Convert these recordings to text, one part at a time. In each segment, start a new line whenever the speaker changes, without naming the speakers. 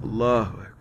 Allahu Akbar.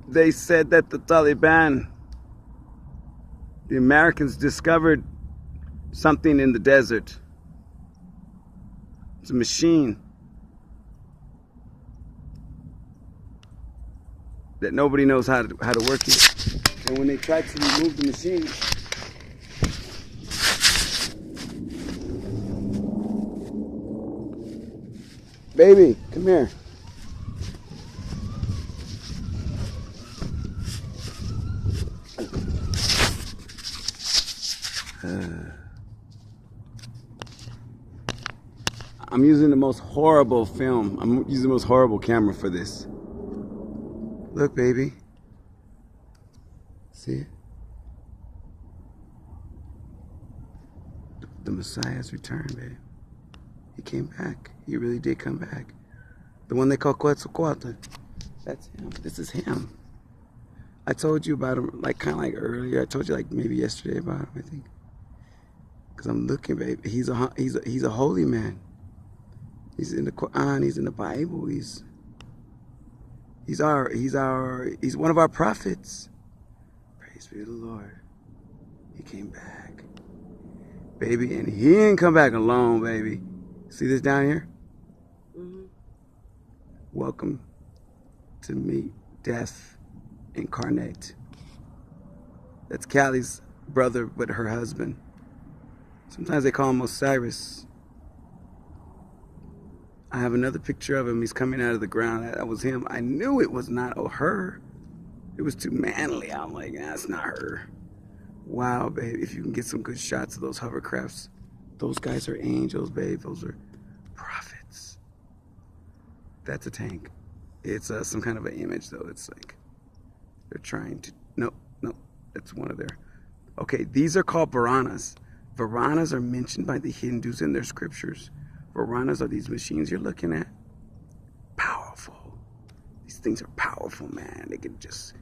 They said that the Taliban, the Americans, discovered something in the desert. It's a machine that nobody knows how to work it. And when they tried to remove the machine, baby, come here. I'm using the most horrible film. I'm using the most horrible camera for this. Look, baby. See it? The Messiah's returned, babe. He came back. He really did come back. The one they call Quetzalcoatl. That's him. This is him. I told you about him, like kind of like earlier. I told you like maybe yesterday about him, I think. Cause I'm looking, babe. He's a holy man. He's in the Quran. He's in the Bible. He's one of our prophets. Praise be to the Lord. He came back, baby, and he didn't come back alone, baby. See this down here? Mm-hmm. Welcome to meet death incarnate. That's Callie's brother, but her husband. Sometimes they call him Osiris. I have another picture of him. He's coming out of the ground. That was him. I knew it was not her. It was too manly. I'm like, that's not her. Wow, babe. If you can get some good shots of those hovercrafts, those guys are angels, babe. Those are prophets. That's a tank. It's some kind of an image, though. It's like they're trying to. No, that's one of their. Okay, these are called Varanas. Varanas are mentioned by the Hindus in their scriptures. Varanas are these machines you're looking at. Powerful. These things are powerful, man. They can just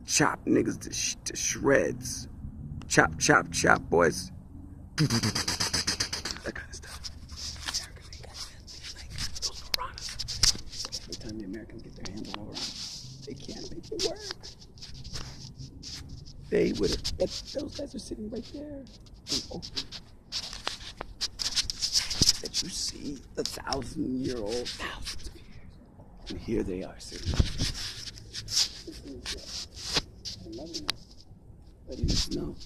chop niggas to shreds. Chop, chop, chop, boys. That kind of stuff. Americans ain't got that. Like those Varanas. Every time the Americans get their hands on a Varana, they can't make it work. They would have. Those guys are sitting right there. That you see the 1,000-year-old, thousands of years, and here they are sitting. But he just know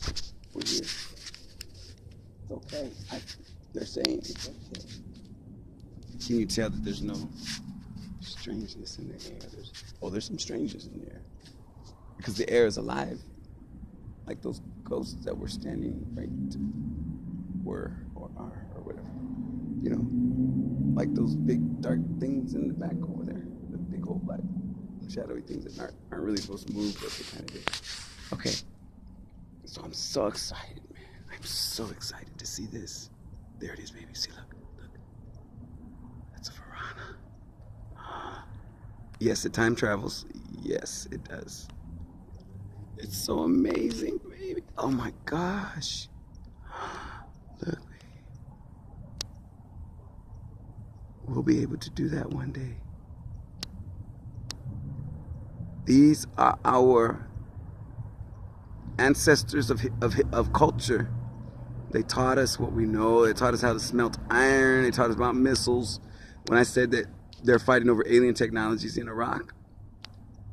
we're here. It's okay. They're saying it's okay. Can you tell that there's no strangeness in the air? There's some strangeness in the air because the air is alive. Like those ghosts that were standing right were or are or whatever. You know, like those big dark things in the back over there. The big old black shadowy things that aren't really supposed to move, but they kind of do. Okay, so I'm so excited, man. I'm so excited to see this. There it is, baby. See, look. That's a Varana. Yes, it time travels. Yes, it does. It's so amazing, baby. Oh my gosh. Look, baby. We'll be able to do that one day. These are our ancestors of culture. They taught us what we know. They taught us how to smelt iron. They taught us about missiles. When I said that they're fighting over alien technologies in Iraq,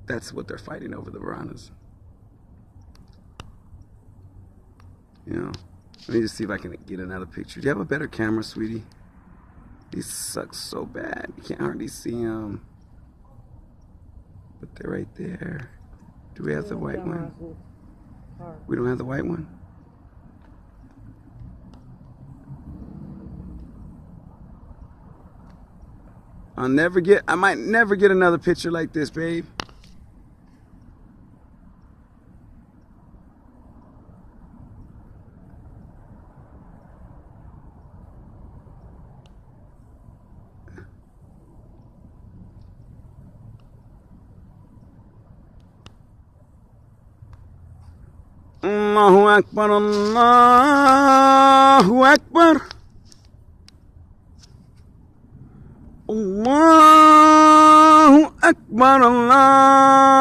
that's what they're fighting over, the Varanas. You know, let me just see if I can get another picture. Do you have a better camera, sweetie? These suck so bad. You can't hardly see them. But they're right there. Do we have the white one? We don't have the white one? I might never get another picture like this, babe. Allahu Akbar, Allahu Akbar. Allahu Akbar, Allah.